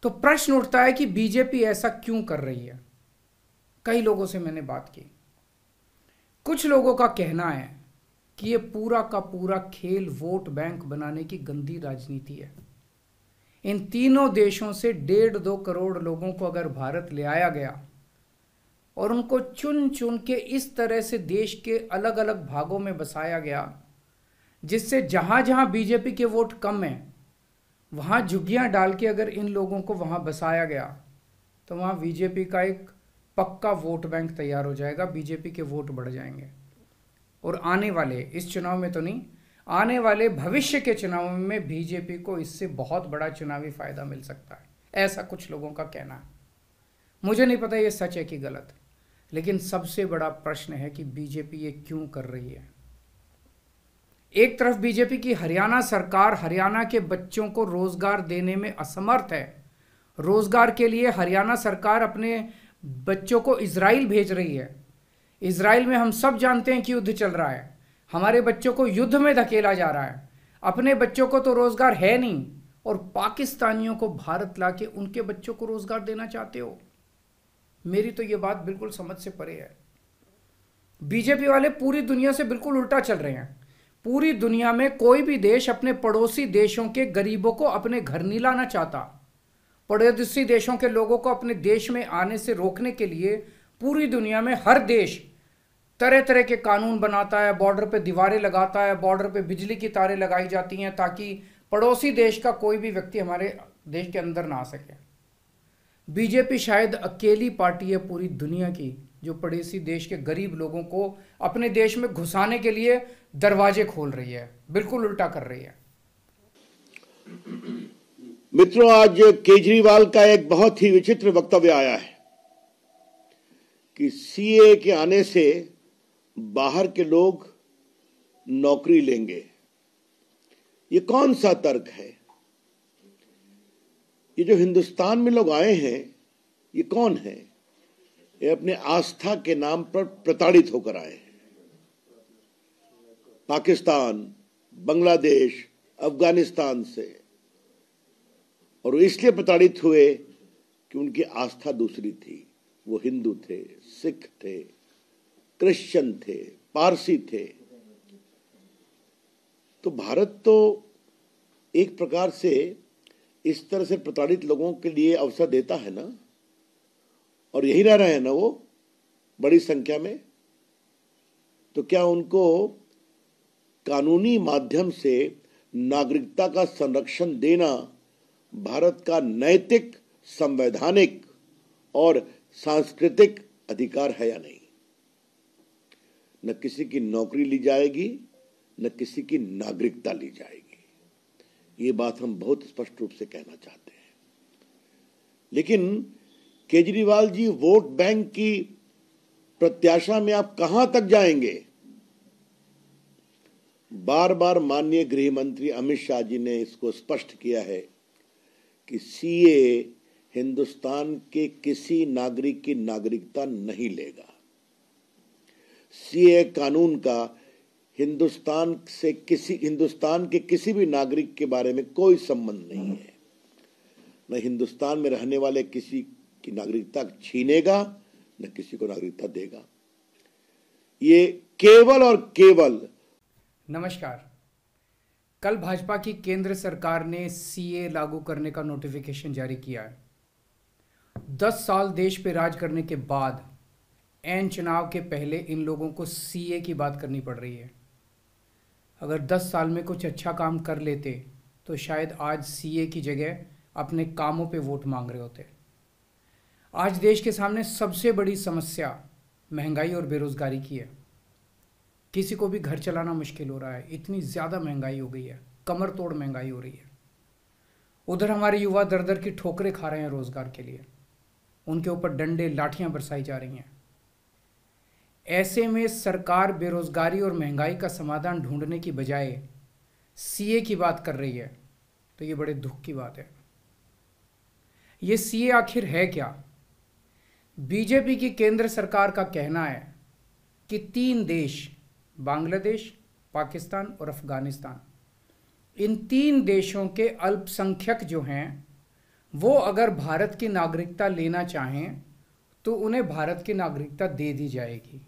तो प्रश्न उठता है कि बीजेपी ऐसा क्यों कर रही है। कई लोगों से मैंने बात की, कुछ लोगों का कहना है कि ये पूरा का पूरा खेल वोट बैंक बनाने की गंदी राजनीति है। इन तीनों देशों से 1.5-2 करोड़ लोगों को अगर भारत ले आया गया और उनको चुन चुन के इस तरह से देश के अलग अलग भागों में बसाया गया, जिससे जहां जहां बीजेपी के वोट कम हैं वहां झुग्गियां डाल के अगर इन लोगों को वहां बसाया गया तो वहां बीजेपी का एक पक्का वोट बैंक तैयार हो जाएगा, बीजेपी के वोट बढ़ जाएंगे। और आने वाले इस चुनाव में तो नहीं, आने वाले भविष्य के चुनाव में बीजेपी को इससे बहुत बड़ा चुनावी फायदा मिल सकता है, ऐसा कुछ लोगों का कहना है। मुझे नहीं पता ये सच है कि गलत, लेकिन सबसे बड़ा प्रश्न है कि बीजेपी ये क्यों कर रही है। एक तरफ बीजेपी की हरियाणा सरकार हरियाणा के बच्चों को रोजगार देने में असमर्थ है। रोजगार के लिए हरियाणा सरकार अपने बच्चों को इजराइल भेज रही है। इजराइल में हम सब जानते हैं कि युद्ध चल रहा है, हमारे बच्चों को युद्ध में धकेला जा रहा है। अपने बच्चों को तो रोजगार है नहीं और पाकिस्तानियों को भारत लाके उनके बच्चों को रोजगार देना चाहते हो। मेरी तो ये बात बिल्कुल समझ से परे है। बीजेपी वाले पूरी दुनिया से बिल्कुल उल्टा चल रहे हैं। पूरी दुनिया में कोई भी देश अपने पड़ोसी देशों के गरीबों को अपने घर नहीं लाना चाहता। पड़ोसी देशों के लोगों को अपने देश में आने से रोकने के लिए पूरी दुनिया में हर देश तरह तरह के कानून बनाता है, बॉर्डर पे दीवारें लगाता है, बॉर्डर पे बिजली की तारें लगाई जाती हैं ताकि पड़ोसी देश का कोई भी व्यक्ति हमारे देश के अंदर ना आ सके। बीजेपी शायद अकेली पार्टी है पूरी दुनिया की जो पड़ोसी देश के गरीब लोगों को अपने देश में घुसाने के लिए दरवाजे खोल रही है, बिल्कुल उल्टा कर रही है। मित्रों, आज केजरीवाल का एक बहुत ही विचित्र वक्तव्य आया है कि सीए के आने से बाहर के लोग नौकरी लेंगे। ये कौन सा तर्क है? ये जो हिंदुस्तान में लोग आए हैं, ये कौन है? ये अपने आस्था के नाम पर प्रताड़ित होकर आए हैं। पाकिस्तान, बांग्लादेश, अफगानिस्तान से, और इसलिए प्रताड़ित हुए कि उनकी आस्था दूसरी थी। वो हिंदू थे, सिख थे, क्रिश्चियन थे, पारसी थे। तो भारत तो एक प्रकार से इस तरह से प्रताड़ित लोगों के लिए अवसर देता है ना, और यही रह रहे हैं ना वो बड़ी संख्या में। तो क्या उनको कानूनी माध्यम से नागरिकता का संरक्षण देना भारत का नैतिक, संवैधानिक और सांस्कृतिक अधिकार है या नहीं? न किसी की नौकरी ली जाएगी, न किसी की नागरिकता ली जाएगी। ये बात हम बहुत स्पष्ट रूप से कहना चाहते हैं। लेकिन केजरीवाल जी, वोट बैंक की प्रत्याशा में आप कहां तक जाएंगे? बार बार माननीय गृह मंत्री अमित शाह जी ने इसको स्पष्ट किया है कि सीए हिंदुस्तान के किसी नागरिक की नागरिकता नहीं लेगा। सीए कानून का हिंदुस्तान के किसी भी नागरिक के बारे में कोई संबंध नहीं है। न हिंदुस्तान में रहने वाले किसी की नागरिकता छीनेगा, न किसी को नागरिकता देगा। ये केवल और केवल। नमस्कार। कल भाजपा की केंद्र सरकार ने सीए लागू करने का नोटिफिकेशन जारी किया है। 10 साल देश पे राज करने के बाद ऐन चुनाव के पहले इन लोगों को सीए की बात करनी पड़ रही है। अगर 10 साल में कुछ अच्छा काम कर लेते तो शायद आज सीए की जगह अपने कामों पे वोट मांग रहे होते। आज देश के सामने सबसे बड़ी समस्या महंगाई और बेरोजगारी की है। किसी को भी घर चलाना मुश्किल हो रहा है, इतनी ज़्यादा महंगाई हो गई है, कमर तोड़ महंगाई हो रही है। उधर हमारे युवा दर दर की ठोकरें खा रहे हैं रोजगार के लिए, उनके ऊपर डंडे लाठियां बरसाई जा रही हैं। ऐसे में सरकार बेरोजगारी और महंगाई का समाधान ढूंढने की बजाय सीए की बात कर रही है, तो ये बड़े दुख की बात है। ये सीए आखिर है क्या? बीजेपी की केंद्र सरकार का कहना है कि 3 देश, बांग्लादेश, पाकिस्तान और अफगानिस्तान, इन 3 देशों के अल्पसंख्यक जो हैं वो अगर भारत की नागरिकता लेना चाहें तो उन्हें भारत की नागरिकता दे दी जाएगी।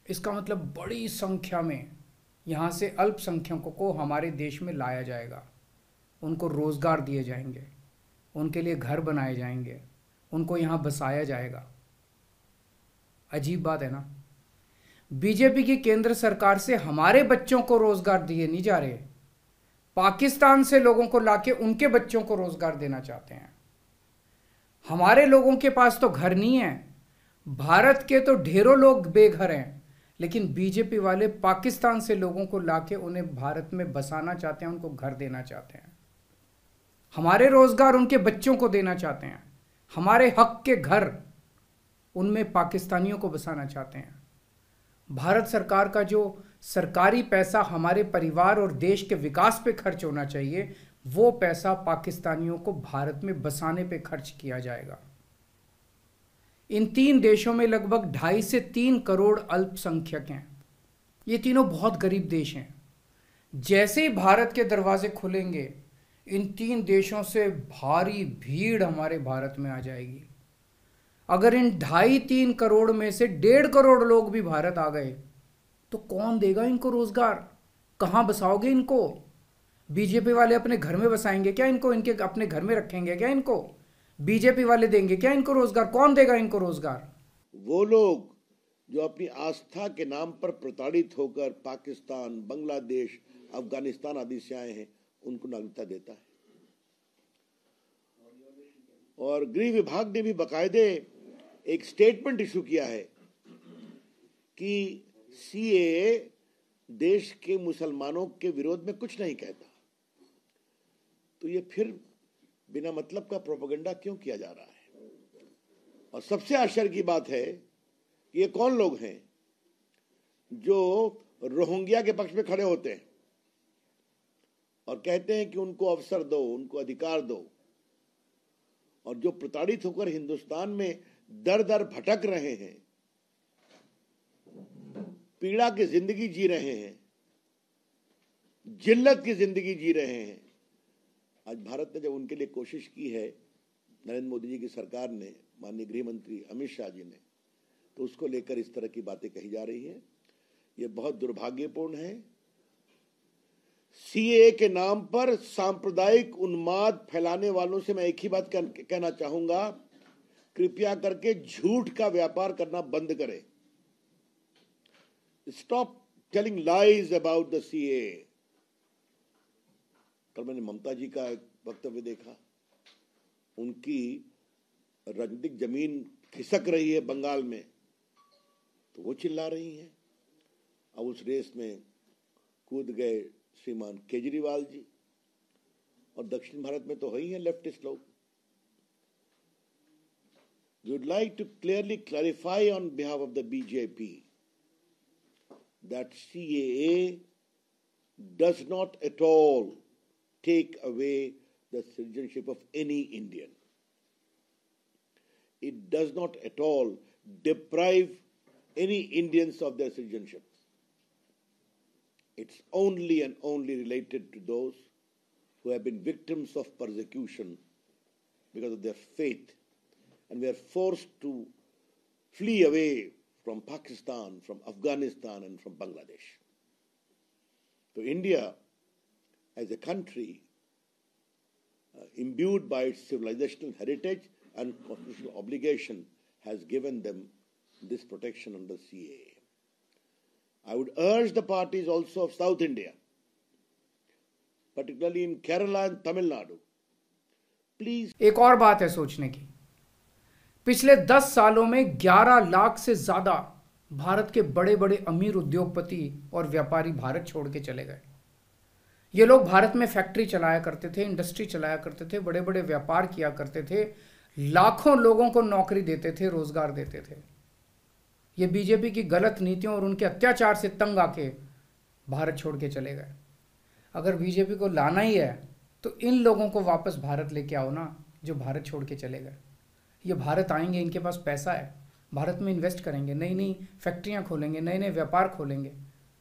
इसका मतलब बड़ी संख्या में यहाँ से अल्पसंख्यकों को हमारे देश में लाया जाएगा, उनको रोज़गार दिए जाएंगे, उनके लिए घर बनाए जाएंगे, उनको यहाँ बसाया जाएगा। अजीब बात है ना। बीजेपी की केंद्र सरकार से हमारे बच्चों को रोज़गार दिए नहीं जा रहे, पाकिस्तान से लोगों को लाके उनके बच्चों को रोज़गार देना चाहते हैं। हमारे लोगों के पास तो घर नहीं है, भारत के तो ढेरों लोग बेघर हैं, लेकिन बीजेपी वाले पाकिस्तान से लोगों को लाके उन्हें भारत में बसाना चाहते हैं, उनको घर देना चाहते हैं। हमारे रोजगार उनके बच्चों को देना चाहते हैं, हमारे हक के घर उनमें पाकिस्तानियों को बसाना चाहते हैं। भारत सरकार का जो सरकारी पैसा हमारे परिवार और देश के विकास पे खर्च होना चाहिए, वो पैसा पाकिस्तानियों को भारत में बसाने पे खर्च किया जाएगा। इन 3 देशों में लगभग 2.5 से 3 करोड़ अल्पसंख्यक हैं। ये तीनों बहुत गरीब देश हैं। जैसे ही भारत के दरवाजे खुलेंगे, इन 3 देशों से भारी भीड़ हमारे भारत में आ जाएगी। अगर इन 2.5-3 करोड़ में से 1.5 करोड़ लोग भी भारत आ गए तो कौन देगा इनको रोजगार? कहां बसाओगे इनको? बीजेपी वाले अपने घर में बसाएंगे क्या इनको? इनके अपने घर में रखेंगे क्या इनको? बीजेपी वाले देंगे क्या इनको रोजगार? कौन देगा इनको रोजगार? वो लोग जो अपनी आस्था के नाम पर प्रताड़ित होकर पाकिस्तान, बांग्लादेश, अफगानिस्तान आदि से आए हैं, उनको नागरिकता देता है। और गृह विभाग ने भी बाकायदे एक स्टेटमेंट इशू किया है कि सीएए देश के मुसलमानों के विरोध में कुछ नहीं कहता। तो ये फिर बिना मतलब का प्रोपेगेंडा क्यों किया जा रहा है? और सबसे आश्चर्य की बात है कि ये कौन लोग हैं जो रोहिंग्या के पक्ष में खड़े होते हैं और कहते हैं कि उनको अवसर दो, उनको अधिकार दो, और जो प्रताड़ित होकर हिंदुस्तान में दर दर भटक रहे हैं, पीड़ा की जिंदगी जी रहे हैं, जिल्लत की जिंदगी जी रहे हैं। आज भारत ने जब उनके लिए कोशिश की है, नरेंद्र मोदी जी की सरकार ने, माननीय गृह मंत्री अमित शाह जी ने, तो उसको लेकर इस तरह की बातें कही जा रही हैं। ये बहुत दुर्भाग्यपूर्ण है। सीएए के नाम पर सांप्रदायिक उन्माद फैलाने वालों से मैं एक ही बात कहना चाहूंगा, कृपया करके झूठ का व्यापार करना बंद करें। Stop telling lies about the CAA. कल मैंने ममता जी का एक वक्तव्य देखा, उनकी राजनीतिक जमीन खिसक रही है बंगाल में, तो वो चिल्ला रही हैं। अब उस रेस में कूद गए श्रीमान केजरीवाल जी, और दक्षिण भारत में तो है ही है लेफ्टिस्ट लोग। We would like to clearly clarify on behalf of the BJP that CAA does not at all take away the citizenship of any Indian. It does not at all deprive any Indians of their citizenship. It's only and only related to those who have been victims of persecution because of their faith and were forced to flee away from Pakistan, from Afghanistan, and from Bangladesh. So India, as a country, imbued by its civilizational heritage and constitutional obligation, has given them this protection under CAA. I would urge the parties also of South India, particularly in Kerala and Tamil Nadu, please. एक और बात है सोचने की, पिछले 10 सालों में 11 लाख से ज्यादा भारत के बड़े बड़े अमीर उद्योगपति और व्यापारी भारत छोड़ के चले गए। ये लोग भारत में फैक्ट्री चलाया करते थे, इंडस्ट्री चलाया करते थे, बड़े बड़े व्यापार किया करते थे, लाखों लोगों को नौकरी देते थे, रोजगार देते थे। ये बीजेपी की गलत नीतियों और उनके अत्याचार से तंग आके भारत छोड़ के चले गए। अगर बीजेपी को लाना ही है तो इन लोगों को वापस भारत लेके आओ ना, जो भारत छोड़ के चले गए। ये भारत आएंगे, इनके पास पैसा है, भारत में इन्वेस्ट करेंगे, नई नई फैक्ट्रियां खोलेंगे, नए नए व्यापार खोलेंगे,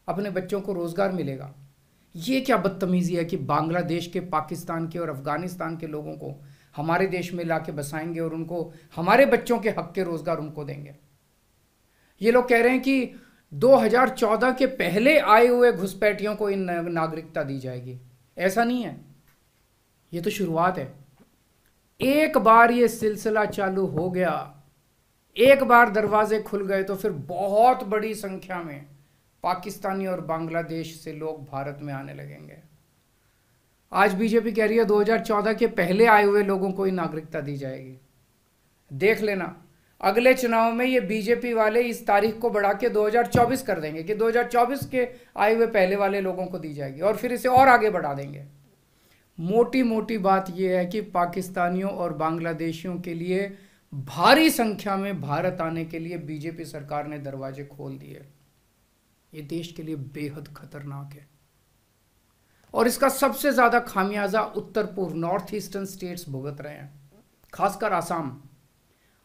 अपने बच्चों को रोजगार मिलेगा। ये क्या बदतमीजी है कि बांग्लादेश के, पाकिस्तान के और अफगानिस्तान के लोगों को हमारे देश में लाके बसाएंगे और उनको हमारे बच्चों के हक के रोजगार उनको देंगे। ये लोग कह रहे हैं कि 2014 के पहले आए हुए घुसपैठियों को इन नागरिकता दी जाएगी। ऐसा नहीं है, ये तो शुरुआत है। एक बार ये सिलसिला चालू हो गया, एक बार दरवाजे खुल गए तो फिर बहुत बड़ी संख्या में पाकिस्तानी और बांग्लादेश से लोग भारत में आने लगेंगे। आज बीजेपी कह रही है 2014 के पहले आए हुए लोगों को ही नागरिकता दी जाएगी। देख लेना, अगले चुनाव में ये बीजेपी वाले इस तारीख को बढ़ा के 2024 कर देंगे कि 2024 के आए हुए पहले वाले लोगों को दी जाएगी, और फिर इसे और आगे बढ़ा देंगे। मोटी मोटी बात यह है कि पाकिस्तानियों और बांग्लादेशियों के लिए भारी संख्या में भारत आने के लिए बीजेपी सरकार ने दरवाजे खोल दिए। ये देश के लिए बेहद खतरनाक है, और इसका सबसे ज्यादा खामियाजा उत्तर पूर्व नॉर्थ ईस्टर्न स्टेट्स भुगत रहे हैं, खासकर आसाम।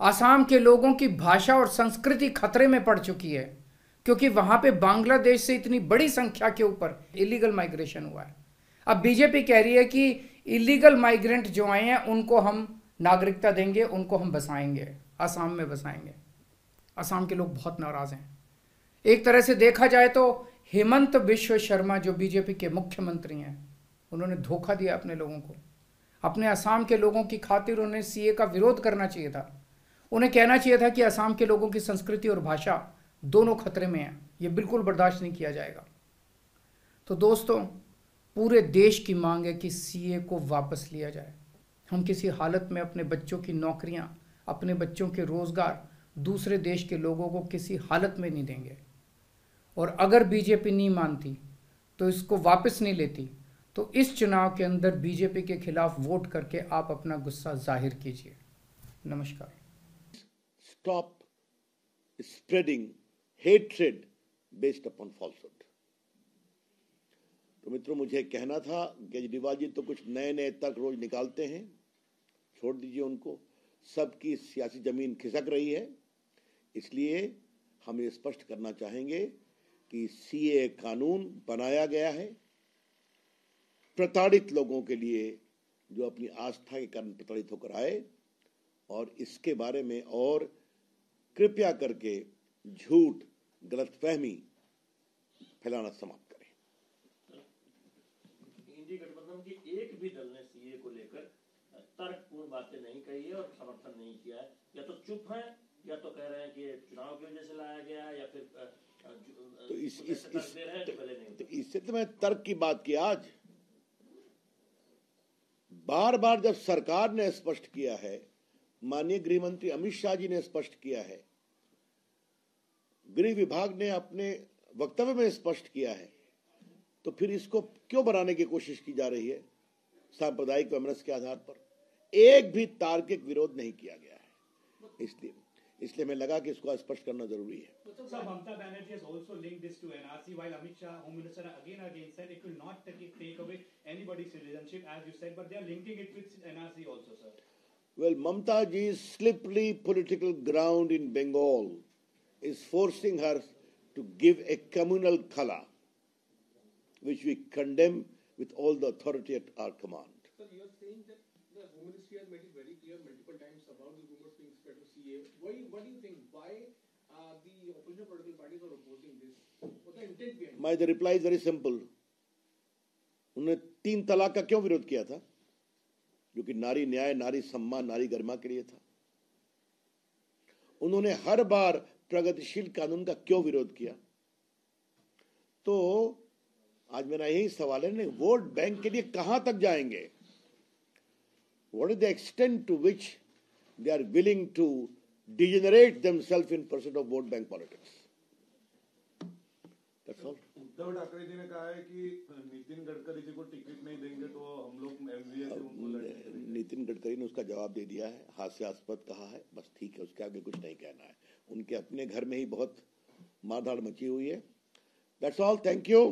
आसाम के लोगों की भाषा और संस्कृति खतरे में पड़ चुकी है, क्योंकि वहां पे बांग्लादेश से इतनी बड़ी संख्या के ऊपर इलीगल माइग्रेशन हुआ है। अब बीजेपी कह रही है कि इलीगल माइग्रेंट जो आए हैं उनको हम नागरिकता देंगे, उनको हम बसाएंगे, आसाम में बसाएंगे। आसाम के लोग बहुत नाराज हैं। एक तरह से देखा जाए तो हेमंत बिश्व शर्मा जो बीजेपी के मुख्यमंत्री हैं, उन्होंने धोखा दिया अपने लोगों को। अपने असम के लोगों की खातिर उन्हें सीए का विरोध करना चाहिए था। उन्हें कहना चाहिए था कि असम के लोगों की संस्कृति और भाषा दोनों खतरे में है, ये बिल्कुल बर्दाश्त नहीं किया जाएगा। तो दोस्तों, पूरे देश की मांग है कि सीए को वापस लिया जाए। हम किसी हालत में अपने बच्चों की नौकरियां, अपने बच्चों के रोजगार दूसरे देश के लोगों को किसी हालत में नहीं देंगे। और अगर बीजेपी नहीं मानती तो इसको वापस नहीं लेती, तो इस चुनाव के अंदर बीजेपी के खिलाफ वोट करके आप अपना गुस्सा जाहिर कीजिए। नमस्कार। Stop spreading hatred based upon falsehood. तो मित्रों, मुझे कहना था, केजरीवाल जी तो कुछ नए नए तर्क रोज निकालते हैं, छोड़ दीजिए उनको। सबकी सियासी जमीन खिसक रही है, इसलिए हम ये स्पष्ट करना चाहेंगे कि सीए कानून बनाया गया है प्रताड़ित लोगों के लिए, जो अपनी आस्था के कारण प्रताड़ित होकर आए, और इसके बारे में और कृपया करके झूठ, गलतफहमी फैलाना समाप्त करें। इंडी गठबंधन के एक भी दल ने सीए को लेकर तर्कपूर्ण बातें नहीं कही है और समर्थन नहीं किया है। या तो चुप हैं, या तो कह रहे हैं कि चुनाव की वजह से लाया गया, या फिर तो इससे तो मैं तर्क की बात की। आज बार बार जब सरकार ने स्पष्ट किया है, माननीय गृह मंत्री अमित शाह जी ने स्पष्ट किया है, गृह विभाग ने अपने वक्तव्य में स्पष्ट किया है, तो फिर इसको क्यों बनाने की कोशिश की जा रही है? सांप्रदायिक वैमनस्य के आधार पर एक भी तार्किक विरोध नहीं किया गया है। इसलिए मैं लगा कि इसको स्पष्ट करना जरूरी है। Sir, Mamata Banerjee has also linked this to NRC, while Amit Shah, Home Minister, again said it will not take away anybody's citizenship, as you said, but they are linking it with NRC also, sir. Well, Mamata ji's slippery political ground in Bengal is forcing her to give a communal khala, which we condemn with all the authority at our command. Sir, you are saying that the Home Ministry has made it very clear multiple times about the rumors being spread to CA. What do you think? Why the opposition political parties are opposing this? What's the intent behind it? My the reply is very simple. उन्होंने 3 तलाक का क्यों विरोध किया था? जो कि नारी न्याय, नारी सम्मान, नारी गरिमा के लिए था। उन्होंने हर बार प्रगतिशील कानून का क्यों विरोध किया? तो आज मेरा यही सवाल है, वोट बैंक के लिए कहां तक जाएंगे? What is the extent to which they are willing to degenerate themselves in pursuit of vote bank politics? That's all. Uddhav Thackeray ji ने कहा है कि नितिन गडकरी जी को टिकट नहीं देंगे तो हम लोग एमवीए से उनको लड़ेंगे। नितिन गडकरी ने उसका जवाब दे दिया है, हास्यास्पद कहा है, बस ठीक है, उसके आगे कुछ नहीं कहना है। उनके अपने घर में ही बहुत मारधाड़ मची हुई है। That's all. Thank you.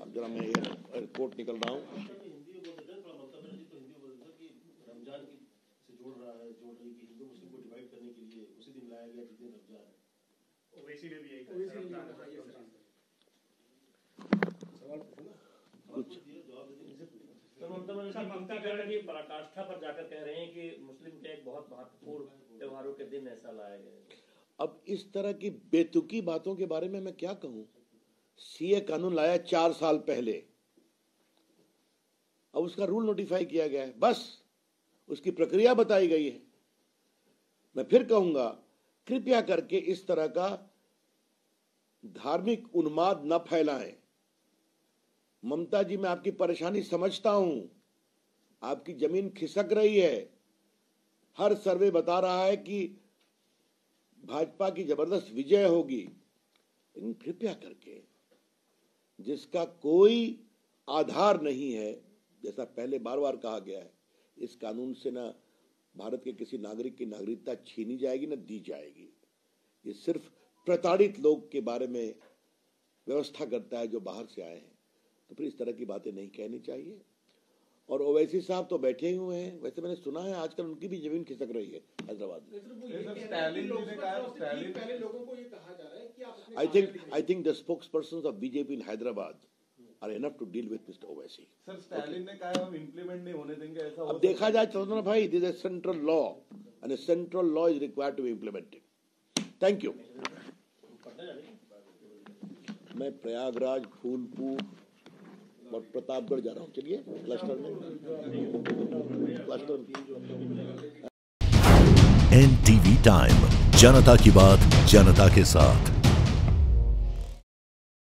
अब जरा मैं एयरपोर्ट निकल रहा हूँ। तो ममता बनर्जी की पराकाष्ठा पर जाकर कह रहे हैं कि मुस्लिम के एक बहुत महत्वपूर्ण त्योहारों के दिन ऐसा लाया गया। अब इस तरह की बेतुकी बातों के बारे में मैं क्या कहूं? सीए कानून लाया 4 साल पहले, अब उसका रूल नोटिफाई किया गया है, बस उसकी प्रक्रिया बताई गई है। मैं फिर कहूंगा, कृपया करके इस तरह का धार्मिक उन्माद न फैलाएं। ममता जी, मैं आपकी परेशानी समझता हूं, आपकी जमीन खिसक रही है। हर सर्वे बता रहा है कि भाजपा की जबरदस्त विजय होगी, लेकिन कृपया करके जिसका कोई आधार नहीं है, जैसा पहले बार बार कहा गया है, इस कानून से ना भारत के किसी नागरिक की नागरिकता छीनी जाएगी न दी जाएगी। ये सिर्फ प्रताड़ित लोग के बारे में व्यवस्था करता है जो बाहर से आए हैं। तो फिर इस तरह की बातें नहीं कहनी चाहिए। और ओवैसी साहब तो बैठे ही हुए हैं। वैसे मैंने सुना है आजकल उनकी भी जमीन खिसक रही है हैदराबाद में। I think the spokespersons of BJP in Hyderabad are enough to deal with Mr. Owaisi. Sir, Stalin ने कहा हम इम्प्लीमेंट नहीं होने देंगे, ऐसा अब देखा जाए चंद्रना भाई, this is a central law and a central law is required to be implemented. Thank you. मैं प्रयागराज, फूलपुर और प्रतापगढ़ जा रहा हूँ। चलिए क्लस्टर में NTV टाइम, जनता की बात जनता के साथ।